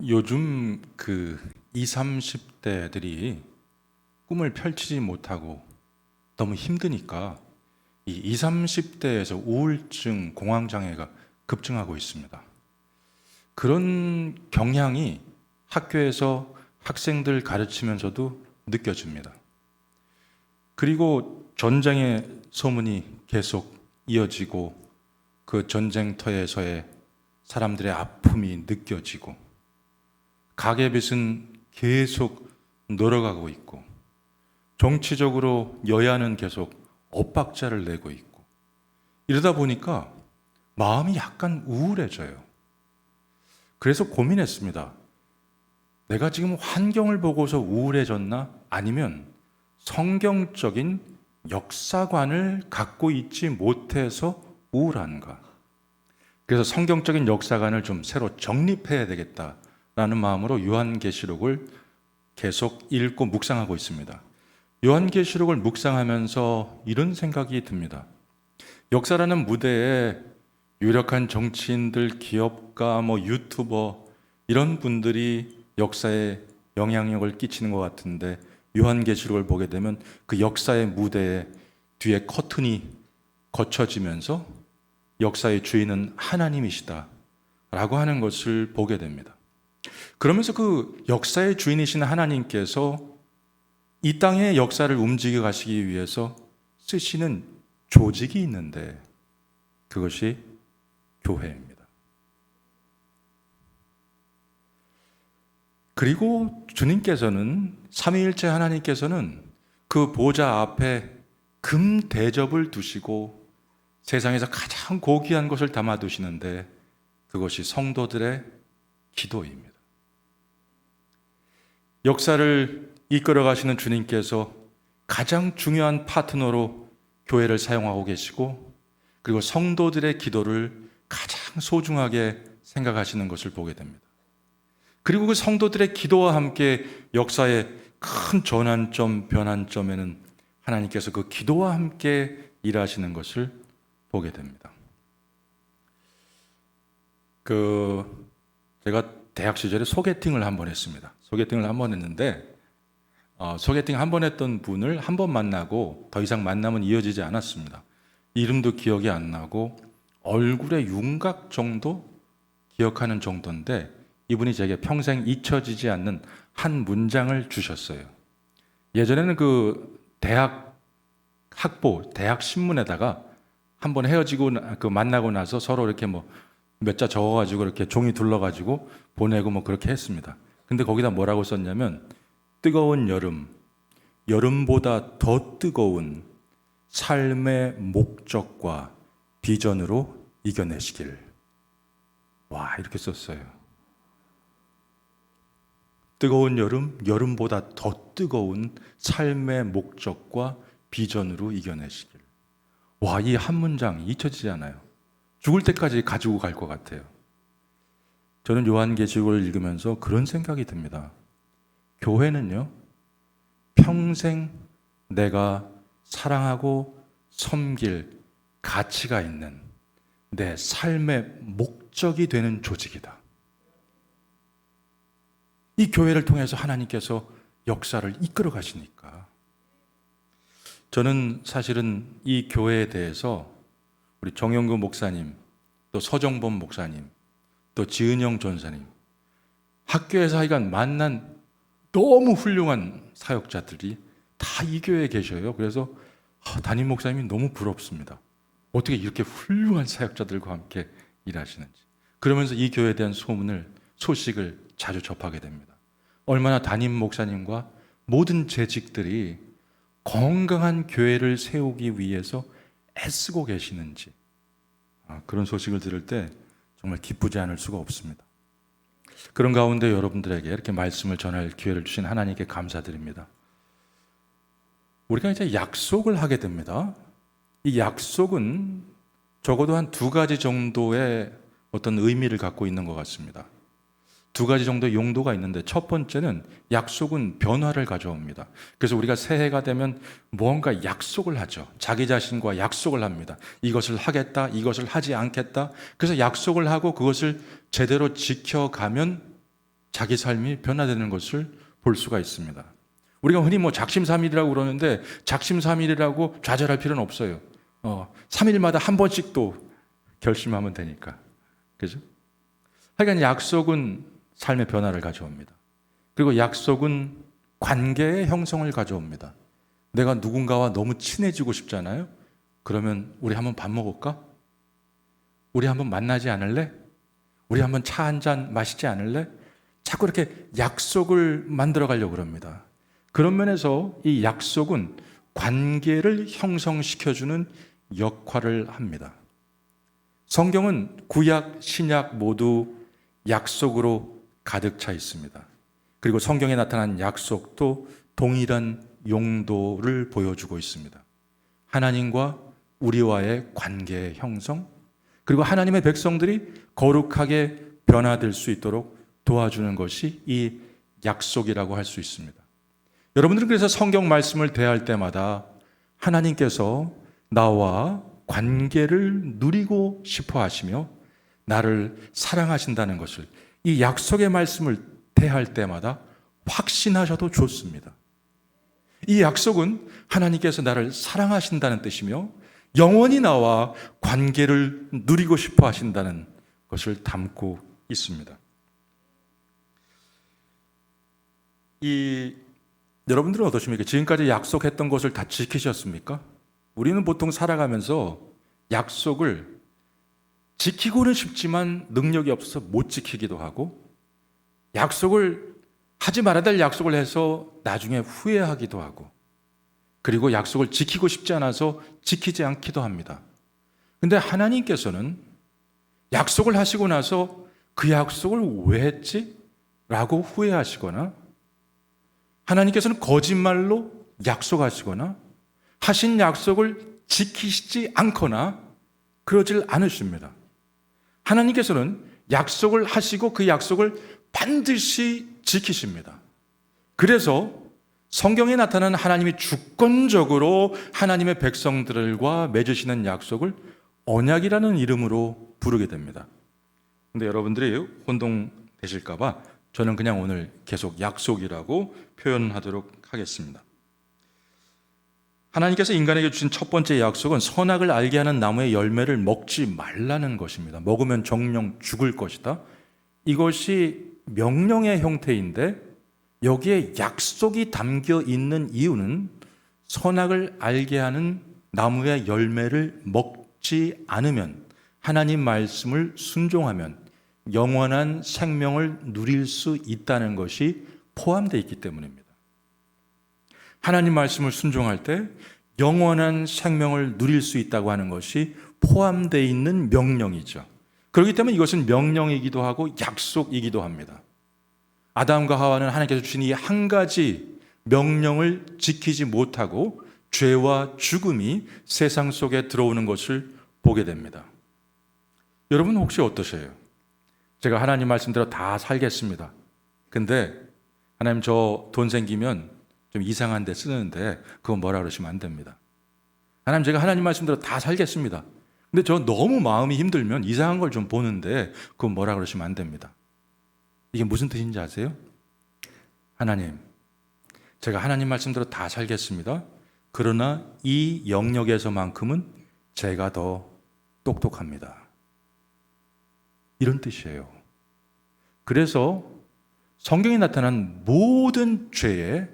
요즘 그 20, 30대들이 꿈을 펼치지 못하고 너무 힘드니까 이 20, 30대에서 우울증, 공황장애가 급증하고 있습니다. 그런 경향이 학교에서 학생들 가르치면서도 느껴집니다. 그리고 전쟁의 소문이 계속 이어지고 그 전쟁터에서의 사람들의 아픔이 느껴지고 가계빚은 계속 늘어가고 있고 정치적으로 여야는 계속 엇박자를 내고 있고 이러다 보니까 마음이 약간 우울해져요. 그래서 고민했습니다. 내가 지금 환경을 보고서 우울해졌나? 아니면 성경적인 역사관을 갖고 있지 못해서 우울한가? 그래서 성경적인 역사관을 좀 새로 정립해야 되겠다라는 마음으로 요한계시록을 계속 읽고 묵상하고 있습니다. 요한계시록을 묵상하면서 이런 생각이 듭니다. 역사라는 무대에 유력한 정치인들, 기업가, 유튜버 이런 분들이 역사에 영향력을 끼치는 것 같은데 요한계시록을 보게 되면 그 역사의 무대에 뒤에 커튼이 거쳐지면서 역사의 주인은 하나님이시다 라고 하는 것을 보게 됩니다. 그러면서 그 역사의 주인이신 하나님께서 이 땅의 역사를 움직여 가시기 위해서 쓰시는 조직이 있는데 그것이 교회입니다. 그리고 주님께서는 삼위일체 하나님께서는 그 보좌 앞에 금 대접을 두시고 세상에서 가장 고귀한 것을 담아두시는데 그것이 성도들의 기도입니다. 역사를 이끌어 가시는 주님께서 가장 중요한 파트너로 교회를 사용하고 계시고 그리고 성도들의 기도를 가장 소중하게 생각하시는 것을 보게 됩니다. 그리고 그 성도들의 기도와 함께 역사의 큰 전환점, 변환점에는 하나님께서 그 기도와 함께 일하시는 것을 보게 됩니다. 제가 대학 시절에 소개팅을 한번 했습니다. 소개팅을 한번 했는데 소개팅 한번 했던 분을 한 번 만나고 더 이상 만남은 이어지지 않았습니다. 이름도 기억이 안 나고 얼굴의 윤곽 정도 기억하는 정도인데 이분이 제게 평생 잊혀지지 않는 한 문장을 주셨어요. 예전에는 그 대학 학보, 대학 신문에다가 한번 헤어지고 만나고 나서 서로 이렇게 몇 자 적어가지고 이렇게 종이 둘러가지고 보내고 그렇게 했습니다. 근데 거기다 뭐라고 썼냐면 뜨거운 여름, 여름보다 더 뜨거운 삶의 목적과 비전으로 이겨내시길. 와, 이렇게 썼어요. 뜨거운 여름, 여름보다 더 뜨거운 삶의 목적과 비전으로 이겨내시길. 와, 이 한 문장 잊혀지지 않아요. 죽을 때까지 가지고 갈 것 같아요. 저는 요한계시록을 읽으면서 그런 생각이 듭니다. 교회는요, 평생 내가 사랑하고 섬길 가치가 있는 내 삶의 목적이 되는 조직이다. 이 교회를 통해서 하나님께서 역사를 이끌어 가시니까 저는 사실은 이 교회에 대해서 우리 정영구 목사님, 또 서정범 목사님, 또 지은영 전사님, 학교에서 하여간 만난 너무 훌륭한 사역자들이 다 이 교회에 계셔요. 그래서 담임 목사님이 너무 부럽습니다. 어떻게 이렇게 훌륭한 사역자들과 함께 일하시는지. 그러면서 이 교회에 대한 소식을 자주 접하게 됩니다. 얼마나 담임 목사님과 모든 재직들이 건강한 교회를 세우기 위해서 애쓰고 계시는지 그런 소식을 들을 때 정말 기쁘지 않을 수가 없습니다. 그런 가운데 여러분들에게 이렇게 말씀을 전할 기회를 주신 하나님께 감사드립니다. 우리가 이제 약속을 하게 됩니다. 이 약속은 적어도 한 두 가지 정도의 어떤 의미를 갖고 있는 것 같습니다. 두 가지 정도의 용도가 있는데 첫 번째는 약속은 변화를 가져옵니다. 그래서 우리가 새해가 되면 무언가 약속을 하죠. 자기 자신과 약속을 합니다. 이것을 하겠다, 이것을 하지 않겠다. 그래서 약속을 하고 그것을 제대로 지켜가면 자기 삶이 변화되는 것을 볼 수가 있습니다. 우리가 흔히 작심삼일이라고 그러는데 작심삼일이라고 좌절할 필요는 없어요. 3일마다 한 번씩 또 결심하면 되니까. 그죠? 하여간 약속은 삶의 변화를 가져옵니다. 그리고 약속은 관계의 형성을 가져옵니다. 내가 누군가와 너무 친해지고 싶잖아요. 그러면 우리 한번 밥 먹을까? 우리 한번 만나지 않을래? 우리 한번 차 한 잔 마시지 않을래? 자꾸 이렇게 약속을 만들어 가려고 그럽니다. 그런 면에서 이 약속은 관계를 형성시켜주는 역할을 합니다. 성경은 구약, 신약 모두 약속으로 가득 차 있습니다. 그리고 성경에 나타난 약속도 동일한 용도를 보여주고 있습니다. 하나님과 우리와의 관계의 형성, 그리고 하나님의 백성들이 거룩하게 변화될 수 있도록 도와주는 것이 이 약속이라고 할 수 있습니다. 여러분들은 그래서 성경 말씀을 대할 때마다 하나님께서 나와 관계를 누리고 싶어 하시며 나를 사랑하신다는 것을 이 약속의 말씀을 대할 때마다 확신하셔도 좋습니다. 이 약속은 하나님께서 나를 사랑하신다는 뜻이며 영원히 나와 관계를 누리고 싶어 하신다는 것을 담고 있습니다. 여러분들은 어떠십니까? 지금까지 약속했던 것을 다 지키셨습니까? 우리는 보통 살아가면서 약속을 지키고는 싶지만 능력이 없어서 못 지키기도 하고, 약속을 하지 말아야 될 약속을 해서 나중에 후회하기도 하고, 그리고 약속을 지키고 싶지 않아서 지키지 않기도 합니다. 근데 하나님께서는 약속을 하시고 나서 그 약속을 왜 했지? 라고 후회하시거나, 하나님께서는 거짓말로 약속하시거나 하신 약속을 지키시지 않거나 그러질 않으십니다. 하나님께서는 약속을 하시고 그 약속을 반드시 지키십니다. 그래서 성경에 나타난 하나님이 주권적으로 하나님의 백성들과 맺으시는 약속을 언약이라는 이름으로 부르게 됩니다. 근데 여러분들이 혼동되실까 봐 저는 그냥 오늘 계속 약속이라고 표현하도록 하겠습니다. 하나님께서 인간에게 주신 첫 번째 약속은 선악을 알게 하는 나무의 열매를 먹지 말라는 것입니다. 먹으면 정령 죽을 것이다. 이것이 명령의 형태인데 여기에 약속이 담겨 있는 이유는 선악을 알게 하는 나무의 열매를 먹지 않으면, 하나님 말씀을 순종하면 영원한 생명을 누릴 수 있다는 것이 포함되어 있기 때문입니다. 하나님 말씀을 순종할 때 영원한 생명을 누릴 수 있다고 하는 것이 포함되어 있는 명령이죠. 그렇기 때문에 이것은 명령이기도 하고 약속이기도 합니다. 아담과 하와는 하나님께서 주신 이 한 가지 명령을 지키지 못하고 죄와 죽음이 세상 속에 들어오는 것을 보게 됩니다. 여러분 혹시 어떠세요? 제가 하나님 말씀대로 다 살겠습니다. 근데 하나님 저 돈 생기면 좀 이상한 데 쓰는데 그건 뭐라 그러시면 안 됩니다. 하나님 제가 하나님 말씀대로 다 살겠습니다. 근데 저 너무 마음이 힘들면 이상한 걸 좀 보는데 그건 뭐라 그러시면 안 됩니다. 이게 무슨 뜻인지 아세요? 하나님, 제가 하나님 말씀대로 다 살겠습니다. 그러나 이 영역에서만큼은 제가 더 똑똑합니다. 이런 뜻이에요. 그래서 성경에 나타난 모든 죄의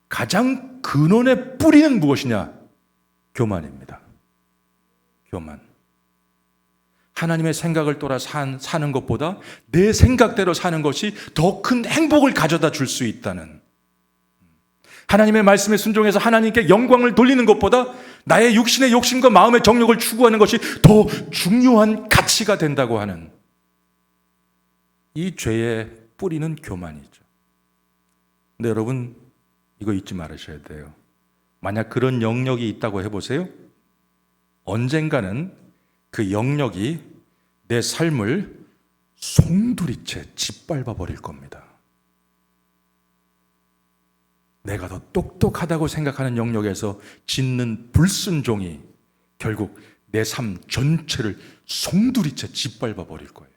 가장 근원의 뿌리는 무엇이냐? 교만입니다. 교만. 하나님의 생각을 따라 사는 것보다 내 생각대로 사는 것이 더 큰 행복을 가져다 줄 수 있다는, 하나님의 말씀에 순종해서 하나님께 영광을 돌리는 것보다 나의 육신의 욕심과 마음의 정욕을 추구하는 것이 더 중요한 가치가 된다고 하는, 이 죄의 뿌리는 교만이죠. 근데 여러분 이거 잊지 말으셔야 돼요. 만약 그런 영역이 있다고 해보세요. 언젠가는 그 영역이 내 삶을 송두리째 짓밟아 버릴 겁니다. 내가 더 똑똑하다고 생각하는 영역에서 짓는 불순종이 결국 내 삶 전체를 송두리째 짓밟아 버릴 거예요.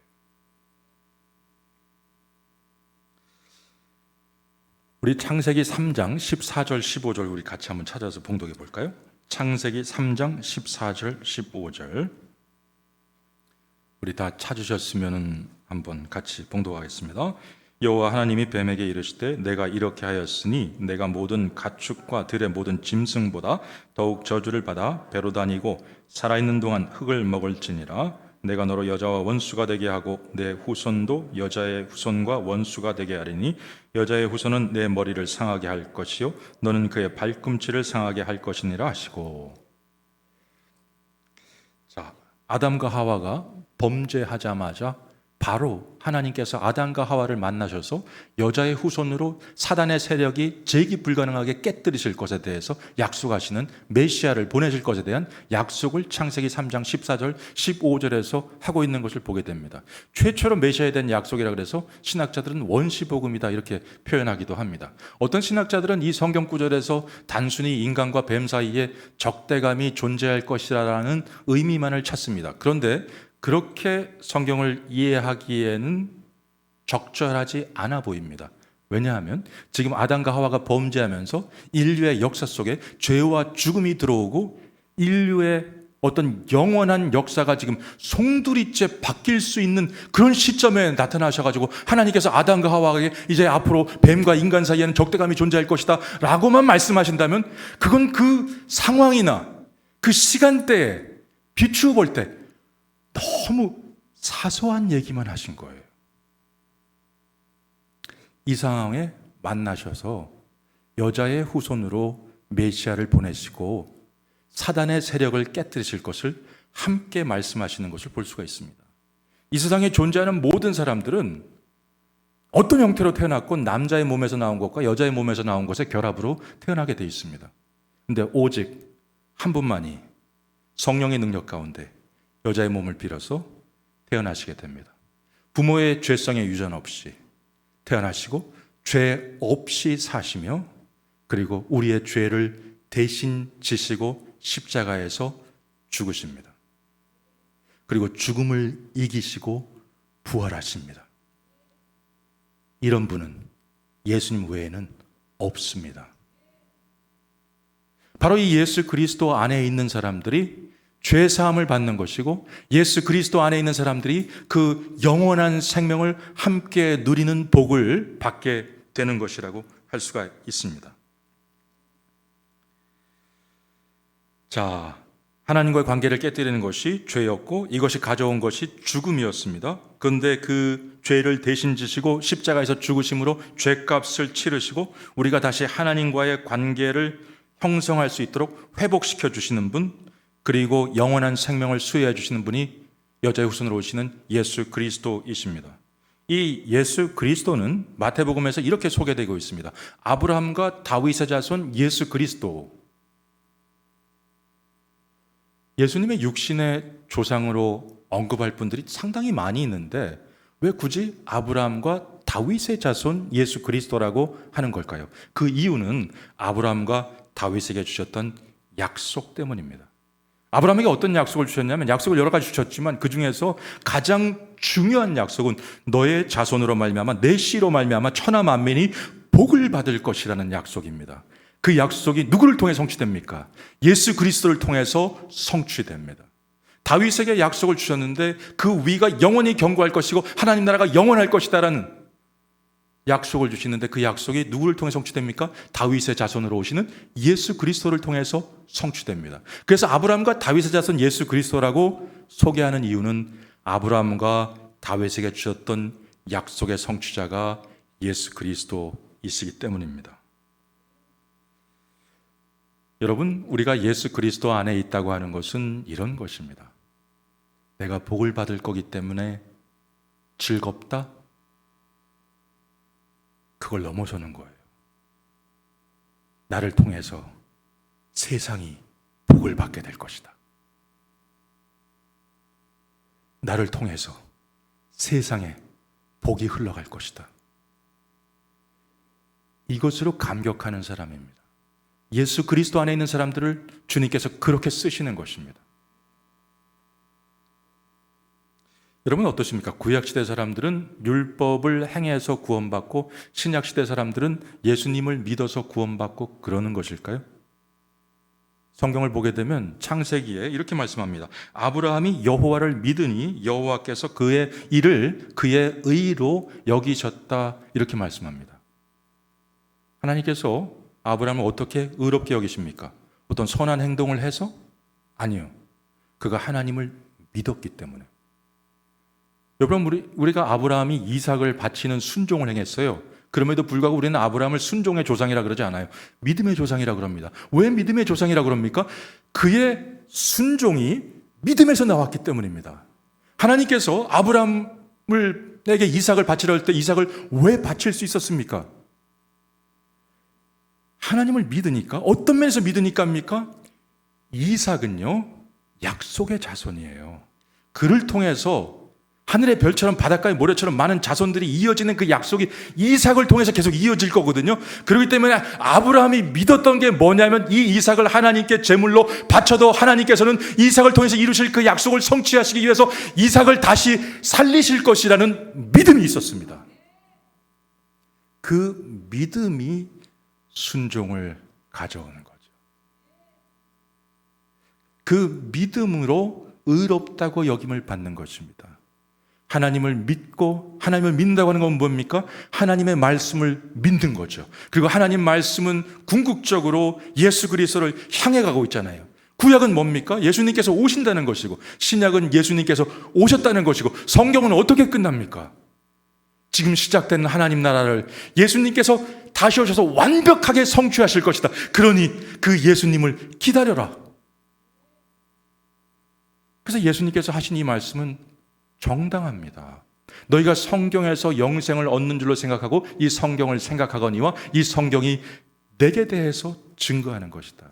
우리 창세기 3장 14절 15절 우리 같이 한번 찾아서 봉독해 볼까요? 창세기 3장 14절 15절 우리 다 찾으셨으면 한번 같이 봉독하겠습니다. 여호와 하나님이 뱀에게 이르시되 내가 이렇게 하였으니 내가 모든 가축과 들의 모든 짐승보다 더욱 저주를 받아 배로 다니고 살아있는 동안 흙을 먹을지니라. 내가 너로 여자와 원수가 되게 하고 내 후손도 여자의 후손과 원수가 되게 하리니 여자의 후손은 내 머리를 상하게 할 것이요 너는 그의 발꿈치를 상하게 할 것이니라 하시고. 자, 아담과 하와가 범죄하자마자 바로 하나님께서 아담과 하와를 만나셔서 여자의 후손으로 사단의 세력이 제기 불가능하게 깨뜨리실 것에 대해서 약속하시는 메시아를 보내실 것에 대한 약속을 창세기 3장 14절 15절에서 하고 있는 것을 보게 됩니다. 최초로 메시아에 대한 약속이라 그래서 신학자들은 원시복음이다 이렇게 표현하기도 합니다. 어떤 신학자들은 이 성경 구절에서 단순히 인간과 뱀 사이에 적대감이 존재할 것이라는 의미만을 찾습니다. 그런데 그렇게 성경을 이해하기에는 적절하지 않아 보입니다. 왜냐하면 지금 아담과 하와가 범죄하면서 인류의 역사 속에 죄와 죽음이 들어오고 인류의 어떤 영원한 역사가 지금 송두리째 바뀔 수 있는 그런 시점에 나타나셔가지고 하나님께서 아담과 하와에게 이제 앞으로 뱀과 인간 사이에는 적대감이 존재할 것이다 라고만 말씀하신다면 그건 그 상황이나 그 시간대에 비추어 볼 때 너무 사소한 얘기만 하신 거예요. 이 상황에 만나셔서 여자의 후손으로 메시아를 보내시고 사단의 세력을 깨뜨리실 것을 함께 말씀하시는 것을 볼 수가 있습니다. 이 세상에 존재하는 모든 사람들은 어떤 형태로 태어났건 남자의 몸에서 나온 것과 여자의 몸에서 나온 것의 결합으로 태어나게 되어 있습니다. 그런데 오직 한 분만이 성령의 능력 가운데 여자의 몸을 빌어서 태어나시게 됩니다. 부모의 죄성에 유전 없이 태어나시고 죄 없이 사시며 그리고 우리의 죄를 대신 지시고 십자가에서 죽으십니다. 그리고 죽음을 이기시고 부활하십니다. 이런 분은 예수님 외에는 없습니다. 바로 이 예수 그리스도 안에 있는 사람들이 죄 사함을 받는 것이고 예수 그리스도 안에 있는 사람들이 그 영원한 생명을 함께 누리는 복을 받게 되는 것이라고 할 수가 있습니다. 자, 하나님과의 관계를 깨뜨리는 것이 죄였고 이것이 가져온 것이 죽음이었습니다. 그런데 그 죄를 대신 지시고 십자가에서 죽으심으로 죄값을 치르시고 우리가 다시 하나님과의 관계를 형성할 수 있도록 회복시켜 주시는 분, 그리고 영원한 생명을 수여해 주시는 분이 여자의 후손으로 오시는 예수 그리스도이십니다. 이 예수 그리스도는 마태복음에서 이렇게 소개되고 있습니다. 아브라함과 다윗의 자손 예수 그리스도. 예수님의 육신의 조상으로 언급할 분들이 상당히 많이 있는데 왜 굳이 아브라함과 다윗의 자손 예수 그리스도라고 하는 걸까요? 그 이유는 아브라함과 다윗에게 주셨던 약속 때문입니다. 아브라함에게 어떤 약속을 주셨냐면 약속을 여러 가지 주셨지만 그 중에서 가장 중요한 약속은 너의 자손으로 말미암아 내 씨로 말미암아 천하 만민이 복을 받을 것이라는 약속입니다. 그 약속이 누구를 통해 성취됩니까? 예수 그리스도를 통해서 성취됩니다. 다윗에게 약속을 주셨는데 그 위가 영원히 견고할 것이고 하나님 나라가 영원할 것이다라는 약속을 주시는데 그 약속이 누구를 통해 성취됩니까? 다윗의 자손으로 오시는 예수 그리스도를 통해서 성취됩니다. 그래서 아브라함과 다윗의 자손 예수 그리스도라고 소개하는 이유는 아브라함과 다윗에게 주셨던 약속의 성취자가 예수 그리스도이시기 때문입니다. 여러분, 우리가 예수 그리스도 안에 있다고 하는 것은 이런 것입니다. 내가 복을 받을 거기 때문에 즐겁다? 그걸 넘어서는 거예요. 나를 통해서 세상이 복을 받게 될 것이다. 나를 통해서 세상에 복이 흘러갈 것이다. 이것으로 감격하는 사람입니다. 예수 그리스도 안에 있는 사람들을 주님께서 그렇게 쓰시는 것입니다. 여러분 어떠십니까? 구약시대 사람들은 율법을 행해서 구원받고 신약시대 사람들은 예수님을 믿어서 구원받고 그러는 것일까요? 성경을 보게 되면 창세기에 이렇게 말씀합니다. 아브라함이 여호와를 믿으니 여호와께서 그의 일을 그의 의로 여기셨다, 이렇게 말씀합니다. 하나님께서 아브라함을 어떻게 의롭게 여기십니까? 어떤 선한 행동을 해서? 아니요. 그가 하나님을 믿었기 때문에. 여러분, 우리가 아브라함이 이삭을 바치는 순종을 행했어요. 그럼에도 불구하고 우리는 아브라함을 순종의 조상이라 그러지 않아요. 믿음의 조상이라 그럽니다. 왜 믿음의 조상이라 그럽니까? 그의 순종이 믿음에서 나왔기 때문입니다. 하나님께서 아브라함에게 이삭을 바치라 할 때 이삭을 왜 바칠 수 있었습니까? 하나님을 믿으니까. 어떤 면에서 믿으니까입니까? 이삭은요, 약속의 자손이에요. 그를 통해서 하늘의 별처럼 바닷가의 모래처럼 많은 자손들이 이어지는 그 약속이 이삭을 통해서 계속 이어질 거거든요. 그렇기 때문에 아브라함이 믿었던 게 뭐냐면 이 이삭을 하나님께 제물로 바쳐도 하나님께서는 이삭을 통해서 이루실 그 약속을 성취하시기 위해서 이삭을 다시 살리실 것이라는 믿음이 있었습니다. 그 믿음이 순종을 가져오는 거죠. 그 믿음으로 의롭다고 여김을 받는 것입니다. 하나님을 믿고, 하나님을 믿는다고 하는 건 뭡니까? 하나님의 말씀을 믿는 거죠. 그리고 하나님 말씀은 궁극적으로 예수 그리스도를 향해 가고 있잖아요. 구약은 뭡니까? 예수님께서 오신다는 것이고, 신약은 예수님께서 오셨다는 것이고, 성경은 어떻게 끝납니까? 지금 시작된 하나님 나라를 예수님께서 다시 오셔서 완벽하게 성취하실 것이다. 그러니 그 예수님을 기다려라. 그래서 예수님께서 하신 이 말씀은 정당합니다. 너희가 성경에서 영생을 얻는 줄로 생각하고 이 성경을 생각하거니와 이 성경이 내게 대해서 증거하는 것이다.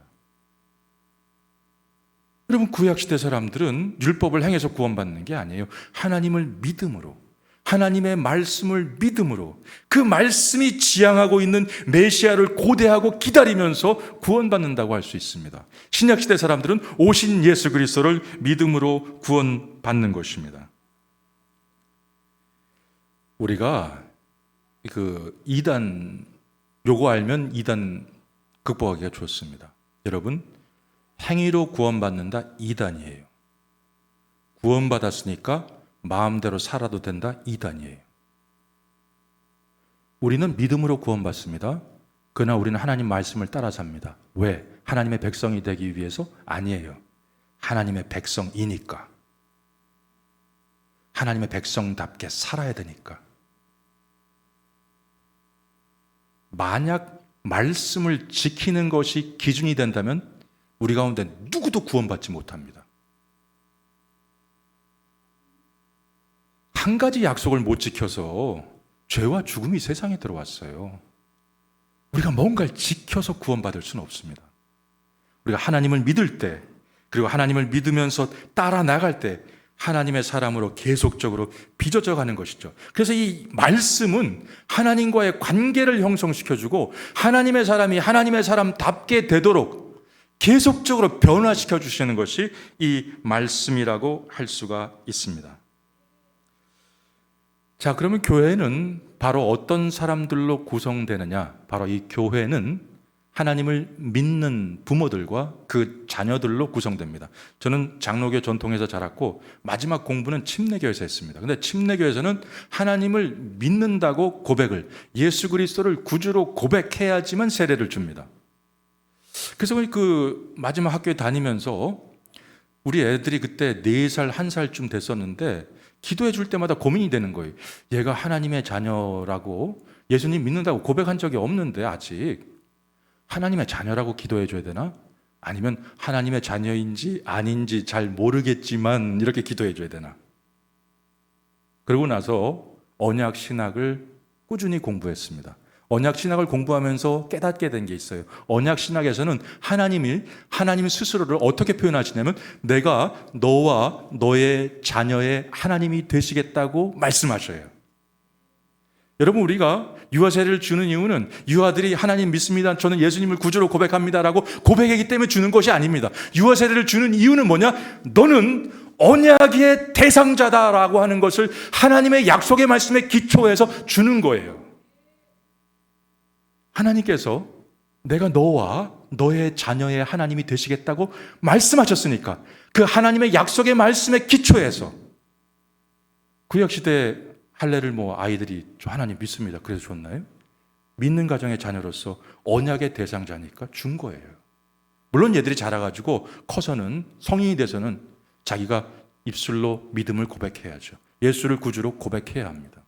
여러분, 구약시대 사람들은 율법을 행해서 구원받는 게 아니에요. 하나님을 믿음으로, 하나님의 말씀을 믿음으로, 그 말씀이 지향하고 있는 메시아를 고대하고 기다리면서 구원받는다고 할 수 있습니다. 신약시대 사람들은 오신 예수 그리스도를 믿음으로 구원받는 것입니다. 우리가 그 이단, 요거 알면 이단 극복하기가 좋습니다. 여러분, 행위로 구원받는다, 이단이에요. 구원받았으니까 마음대로 살아도 된다, 이단이에요. 우리는 믿음으로 구원받습니다. 그러나 우리는 하나님 말씀을 따라 삽니다. 왜? 하나님의 백성이 되기 위해서? 아니에요. 하나님의 백성이니까. 하나님의 백성답게 살아야 되니까. 만약 말씀을 지키는 것이 기준이 된다면 우리 가운데 누구도 구원받지 못합니다. 한 가지 약속을 못 지켜서 죄와 죽음이 세상에 들어왔어요. 우리가 뭔가를 지켜서 구원받을 수는 없습니다. 우리가 하나님을 믿을 때, 그리고 하나님을 믿으면서 따라 나갈 때 하나님의 사람으로 계속적으로 빚어져 가는 것이죠. 그래서 이 말씀은 하나님과의 관계를 형성시켜주고 하나님의 사람이 하나님의 사람답게 되도록 계속적으로 변화시켜 주시는 것이 이 말씀이라고 할 수가 있습니다. 자, 그러면 교회는 바로 어떤 사람들로 구성되느냐? 바로 이 교회는 하나님을 믿는 부모들과 그 자녀들로 구성됩니다. 저는 장로교 전통에서 자랐고 마지막 공부는 침례교에서 했습니다. 근데 침례교에서는 하나님을 믿는다고 고백을, 예수 그리스도를 구주로 고백해야지만 세례를 줍니다. 그래서 그 마지막 학교에 다니면서 우리 애들이 그때 4살, 1살쯤 됐었는데 기도해 줄 때마다 고민이 되는 거예요. 얘가 하나님의 자녀라고 예수님 믿는다고 고백한 적이 없는데 아직 하나님의 자녀라고 기도해 줘야 되나? 아니면 하나님의 자녀인지 아닌지 잘 모르겠지만 이렇게 기도해 줘야 되나? 그러고 나서 언약 신학을 꾸준히 공부했습니다. 언약 신학을 공부하면서 깨닫게 된 게 있어요. 언약 신학에서는 하나님 스스로를 어떻게 표현하시냐면 내가 너와 너의 자녀의 하나님이 되시겠다고 말씀하셔요. 여러분, 우리가 유아 세례를 주는 이유는 유아들이 하나님 믿습니다, 저는 예수님을 구주로 고백합니다라고 고백하기 때문에 주는 것이 아닙니다. 유아 세례를 주는 이유는 뭐냐? 너는 언약의 대상자다라고 하는 것을 하나님의 약속의 말씀에 기초해서 주는 거예요. 하나님께서 내가 너와 너의 자녀의 하나님이 되시겠다고 말씀하셨으니까 그 하나님의 약속의 말씀에 기초해서, 구약시대 할례를 아이들이 저 하나님 믿습니다, 그래서 줬나요? 믿는 가정의 자녀로서 언약의 대상자니까 준 거예요. 물론 얘들이 자라가지고 커서는, 성인이 돼서는 자기가 입술로 믿음을 고백해야죠. 예수를 구주로 고백해야 합니다.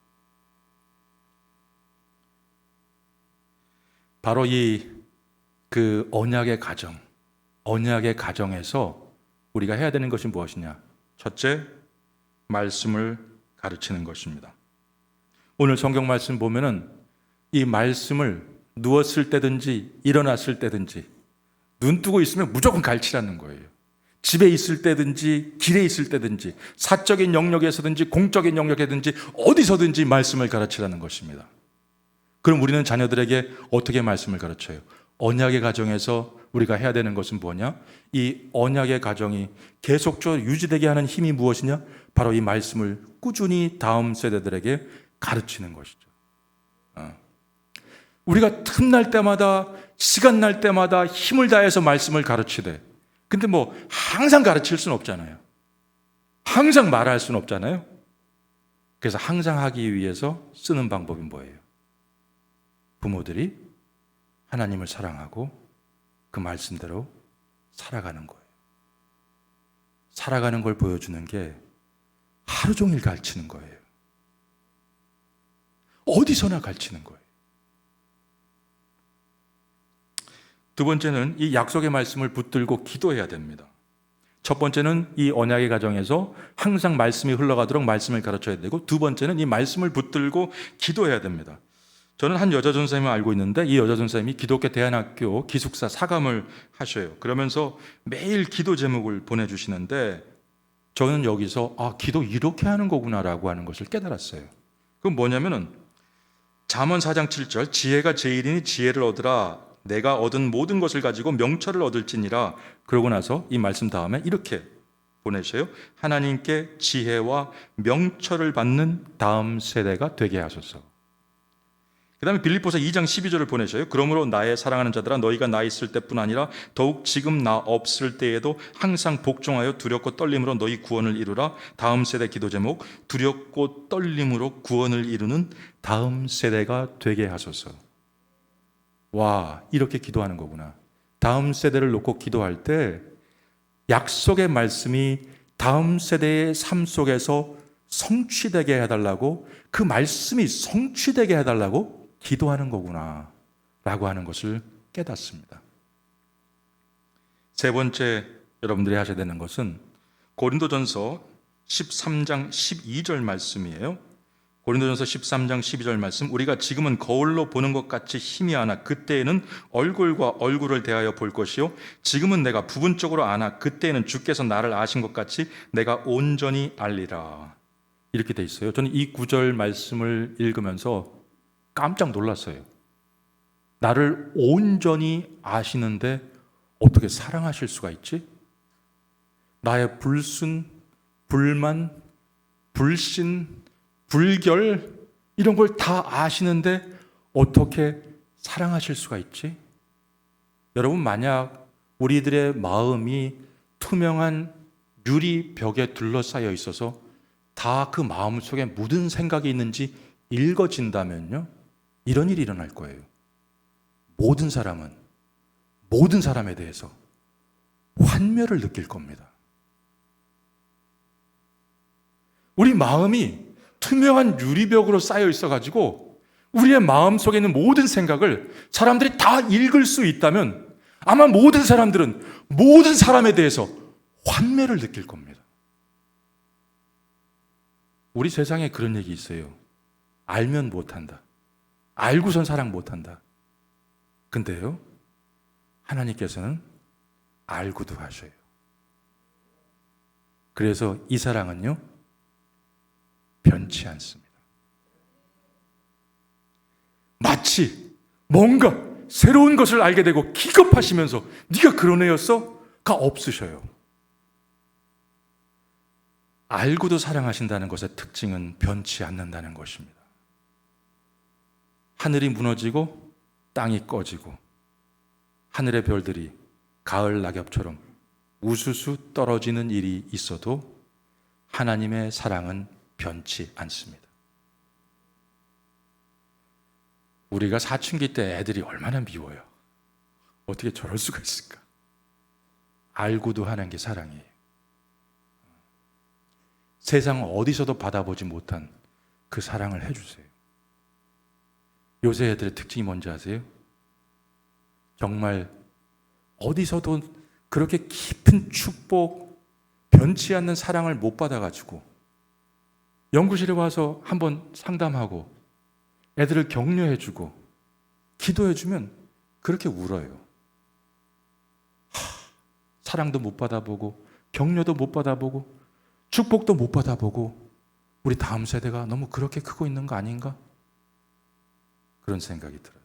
바로 그 언약의 가정, 언약의 가정에서 우리가 해야 되는 것이 무엇이냐? 첫째, 말씀을 가르치는 것입니다. 오늘 성경 말씀 보면은 이 말씀을 누웠을 때든지 일어났을 때든지 눈 뜨고 있으면 무조건 가르치라는 거예요. 집에 있을 때든지 길에 있을 때든지 사적인 영역에서든지 공적인 영역에든지 어디서든지 말씀을 가르치라는 것입니다. 그럼 우리는 자녀들에게 어떻게 말씀을 가르쳐요? 언약의 가정에서 우리가 해야 되는 것은 뭐냐? 이 언약의 가정이 계속적으로 유지되게 하는 힘이 무엇이냐? 바로 이 말씀을 꾸준히 다음 세대들에게 가르치는 것이죠. 우리가 틈날 때마다, 시간 날 때마다 힘을 다해서 말씀을 가르치되, 근데 항상 가르칠 수는 없잖아요. 항상 말할 수는 없잖아요. 그래서 항상 하기 위해서 쓰는 방법이 뭐예요? 부모들이 하나님을 사랑하고 그 말씀대로 살아가는 거예요. 살아가는 걸 보여주는 게 하루 종일 가르치는 거예요. 어디서나 가르치는 거예요. 두 번째는 이 약속의 말씀을 붙들고 기도해야 됩니다. 첫 번째는 이 언약의 가정에서 항상 말씀이 흘러가도록 말씀을 가르쳐야 되고, 두 번째는 이 말씀을 붙들고 기도해야 됩니다. 저는 한 여자 전사님을 알고 있는데, 이 여자 전사님이 기독교 대안학교 기숙사 사감을 하셔요. 그러면서 매일 기도 제목을 보내주시는데, 저는 여기서 기도 이렇게 하는 거구나라고 하는 것을 깨달았어요. 그건 뭐냐면은 잠언 4장 7절, 지혜가 제일이니 지혜를 얻으라, 내가 얻은 모든 것을 가지고 명철을 얻을지니라. 그러고 나서 이 말씀 다음에 이렇게 보내셔요. 하나님께 지혜와 명철을 받는 다음 세대가 되게 하소서. 그 다음에 빌립보서 2장 12절을 보내셔요. 그러므로 나의 사랑하는 자들아, 너희가 나 있을 때뿐 아니라 더욱 지금 나 없을 때에도 항상 복종하여 두렵고 떨림으로 너희 구원을 이루라. 다음 세대 기도 제목, 두렵고 떨림으로 구원을 이루는 다음 세대가 되게 하소서. 와, 이렇게 기도하는 거구나. 다음 세대를 놓고 기도할 때 약속의 말씀이 다음 세대의 삶 속에서 성취되게 해달라고, 그 말씀이 성취되게 해달라고 기도하는 거구나 라고 하는 것을 깨닫습니다. 세 번째 여러분들이 하셔야 되는 것은 고린도전서 13장 12절 말씀이에요. 고린도전서 13장 12절 말씀, 우리가 지금은 거울로 보는 것 같이 희미하나 그때에는 얼굴과 얼굴을 대하여 볼 것이요, 지금은 내가 부분적으로 아나 그때에는 주께서 나를 아신 것 같이 내가 온전히 알리라. 이렇게 돼 있어요. 저는 이 구절 말씀을 읽으면서 깜짝 놀랐어요. 나를 온전히 아시는데 어떻게 사랑하실 수가 있지? 나의 불순, 불만, 불신, 불결, 이런 걸 다 아시는데 어떻게 사랑하실 수가 있지? 여러분, 만약 우리들의 마음이 투명한 유리벽에 둘러싸여 있어서 다 그 마음 속에 무슨 생각이 있는지 읽어진다면요, 이런 일이 일어날 거예요. 모든 사람은 모든 사람에 대해서 환멸을 느낄 겁니다. 우리 마음이 투명한 유리벽으로 쌓여 있어가지고 우리의 마음 속에 있는 모든 생각을 사람들이 다 읽을 수 있다면 아마 모든 사람들은 모든 사람에 대해서 환멸을 느낄 겁니다. 우리 세상에 그런 얘기 있어요. 알면 못한다. 알고선 사랑 못한다. 근데요, 하나님께서는 알고도 하셔요. 그래서 이 사랑은요, 변치 않습니다. 마치 뭔가 새로운 것을 알게 되고 기겁하시면서 네가 그런 애였어? 가 없으셔요. 알고도 사랑하신다는 것의 특징은 변치 않는다는 것입니다. 하늘이 무너지고 땅이 꺼지고 하늘의 별들이 가을 낙엽처럼 우수수 떨어지는 일이 있어도 하나님의 사랑은 변치 않습니다. 우리가 사춘기 때 애들이 얼마나 미워요. 어떻게 저럴 수가 있을까? 알고도 하는 게 사랑이에요. 세상 어디서도 받아보지 못한 그 사랑을 해주세요. 요새 애들의 특징이 뭔지 아세요? 정말 어디서도 그렇게 깊은 축복, 변치 않는 사랑을 못 받아가지고 연구실에 와서 한번 상담하고 애들을 격려해주고 기도해주면 그렇게 울어요. 사랑도 못 받아보고 격려도 못 받아보고 축복도 못 받아보고 우리 다음 세대가 너무 그렇게 크고 있는 거 아닌가? 그런 생각이 들어요.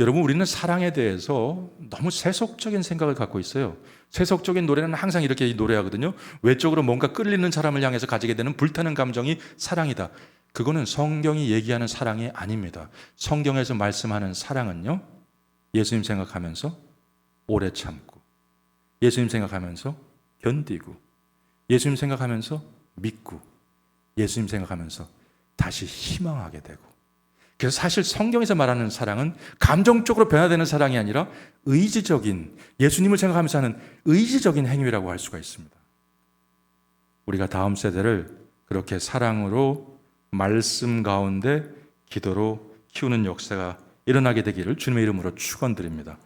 여러분, 우리는 사랑에 대해서 너무 세속적인 생각을 갖고 있어요. 세속적인 노래는 항상 이렇게 노래하거든요. 외적으로 뭔가 끌리는 사람을 향해서 가지게 되는 불타는 감정이 사랑이다. 그거는 성경이 얘기하는 사랑이 아닙니다. 성경에서 말씀하는 사랑은요, 예수님 생각하면서 오래 참고, 예수님 생각하면서 견디고, 예수님 생각하면서 믿고, 예수님 생각하면서 다시 희망하게 되고. 그래서 사실 성경에서 말하는 사랑은 감정적으로 변화되는 사랑이 아니라 의지적인, 예수님을 생각하면서 하는 의지적인 행위라고 할 수가 있습니다. 우리가 다음 세대를 그렇게 사랑으로, 말씀 가운데 기도로 키우는 역사가 일어나게 되기를 주님의 이름으로 축원드립니다.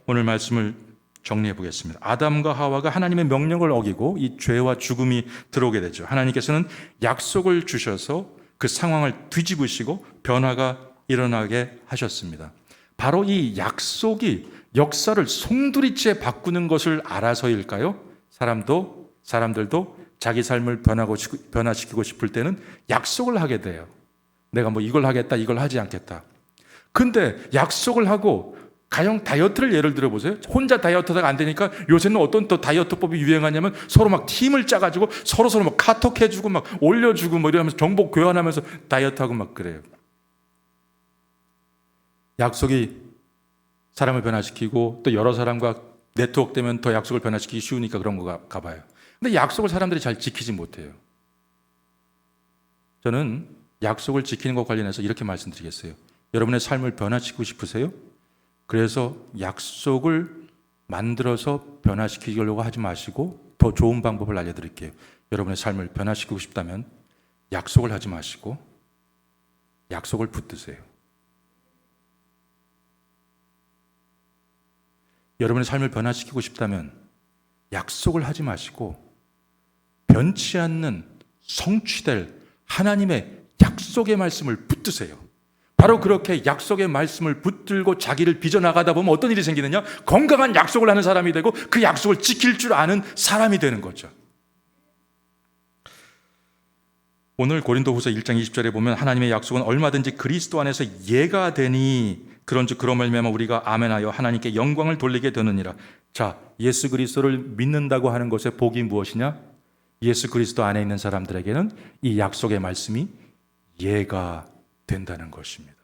오늘 말씀을 정리해 보겠습니다. 아담과 하와가 하나님의 명령을 어기고 이 죄와 죽음이 들어오게 되죠. 하나님께서는 약속을 주셔서 그 상황을 뒤집으시고 변화가 일어나게 하셨습니다. 바로 이 약속이 역사를 송두리째 바꾸는 것을 알아서일까요? 사람들도 자기 삶을 변화시키고 싶을 때는 약속을 하게 돼요. 내가 뭐 이걸 하겠다, 이걸 하지 않겠다. 근데 약속을 하고 가령 다이어트를 예를 들어 보세요. 혼자 다이어트가 안 되니까 요새는 어떤 또 다이어트법이 유행하냐면 서로 막 팀을 짜가지고 서로 막 카톡해주고 막 올려주고 뭐 이러면서 정보 교환하면서 다이어트하고 막 그래요. 약속이 사람을 변화시키고 또 여러 사람과 네트워크되면 더 약속을 변화시키기 쉬우니까 그런 거가 봐요. 근데 약속을 사람들이 잘 지키지 못해요. 저는 약속을 지키는 것 관련해서 이렇게 말씀드리겠어요. 여러분의 삶을 변화시키고 싶으세요? 그래서 약속을 만들어서 변화시키려고 하지 마시고 더 좋은 방법을 알려드릴게요. 여러분의 삶을 변화시키고 싶다면 약속을 하지 마시고 약속을 붙드세요. 여러분의 삶을 변화시키고 싶다면 약속을 하지 마시고 변치 않는 성취될 하나님의 약속의 말씀을 붙드세요. 바로 그렇게 약속의 말씀을 붙들고 자기를 빚어나가다 보면 어떤 일이 생기느냐? 건강한 약속을 하는 사람이 되고 그 약속을 지킬 줄 아는 사람이 되는 거죠. 오늘 고린도후서 1장 20절에 보면 하나님의 약속은 얼마든지 그리스도 안에서 예가 되니 그런즉 그로 말미암아 우리가 아멘하여 하나님께 영광을 돌리게 되느니라. 자, 예수 그리스도를 믿는다고 하는 것의 복이 무엇이냐? 예수 그리스도 안에 있는 사람들에게는 이 약속의 말씀이 예가 된다는 것입니다.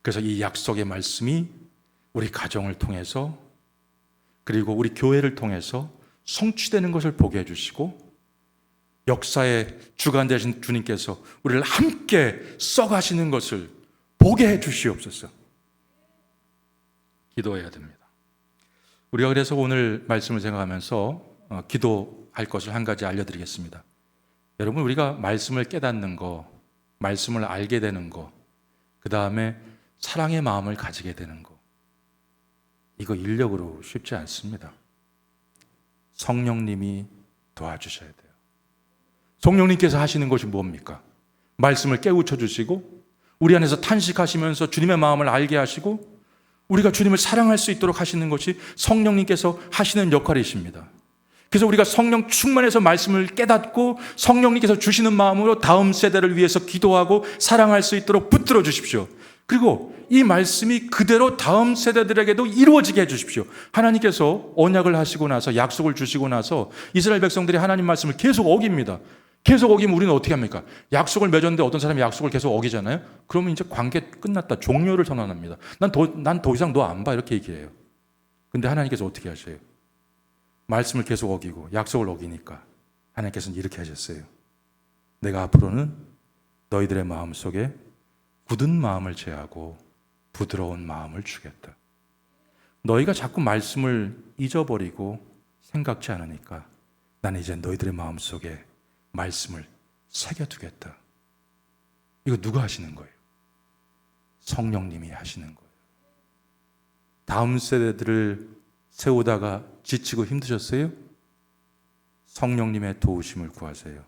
그래서 이 약속의 말씀이 우리 가정을 통해서 그리고 우리 교회를 통해서 성취되는 것을 보게 해주시고 역사의 주관 되신 주님께서 우리를 함께 써가시는 것을 보게 해주시옵소서. 기도해야 됩니다. 우리가 그래서 오늘 말씀을 생각하면서 기도할 것을 한 가지 알려드리겠습니다. 여러분, 우리가 말씀을 깨닫는 거, 말씀을 알게 되는 거, 그 다음에 사랑의 마음을 가지게 되는 거, 이거 인력으로 쉽지 않습니다. 성령님이 도와주셔야 돼요. 성령님께서 하시는 것이 뭡니까? 말씀을 깨우쳐 주시고 우리 안에서 탄식하시면서 주님의 마음을 알게 하시고 우리가 주님을 사랑할 수 있도록 하시는 것이 성령님께서 하시는 역할이십니다. 그래서 우리가 성령 충만해서 말씀을 깨닫고 성령님께서 주시는 마음으로 다음 세대를 위해서 기도하고 사랑할 수 있도록 붙들어 주십시오. 그리고 이 말씀이 그대로 다음 세대들에게도 이루어지게 해주십시오. 하나님께서 언약을 하시고 나서 약속을 주시고 나서 이스라엘 백성들이 하나님 말씀을 계속 어깁니다. 계속 어기면 우리는 어떻게 합니까? 약속을 맺었는데 어떤 사람이 약속을 계속 어기잖아요. 그러면 이제 관계 끝났다. 종료를 선언합니다. 난 더 이상 너 안 봐. 이렇게 얘기해요. 근데 하나님께서 어떻게 하셔요? 말씀을 계속 어기고 약속을 어기니까 하나님께서는 이렇게 하셨어요. 내가 앞으로는 너희들의 마음속에 굳은 마음을 제하고 부드러운 마음을 주겠다. 너희가 자꾸 말씀을 잊어버리고 생각지 않으니까 나는 이제 너희들의 마음속에 말씀을 새겨두겠다. 이거 누가 하시는 거예요? 성령님이 하시는 거예요. 다음 세대들을 세우다가 지치고 힘드셨어요? 성령님의 도우심을 구하세요.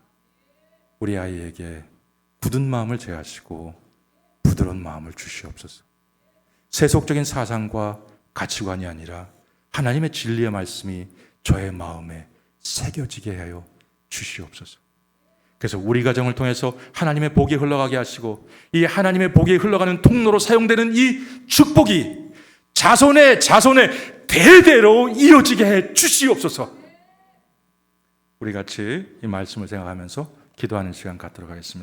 우리 아이에게 굳은 마음을 제하시고 부드러운 마음을 주시옵소서. 세속적인 사상과 가치관이 아니라 하나님의 진리의 말씀이 저의 마음에 새겨지게 하여 주시옵소서. 그래서 우리 가정을 통해서 하나님의 복이 흘러가게 하시고 이 하나님의 복이 흘러가는 통로로 사용되는 이 축복이 자손의 대대로 이루어지게 해 주시옵소서. 우리 같이 이 말씀을 생각하면서 기도하는 시간 갖도록 하겠습니다.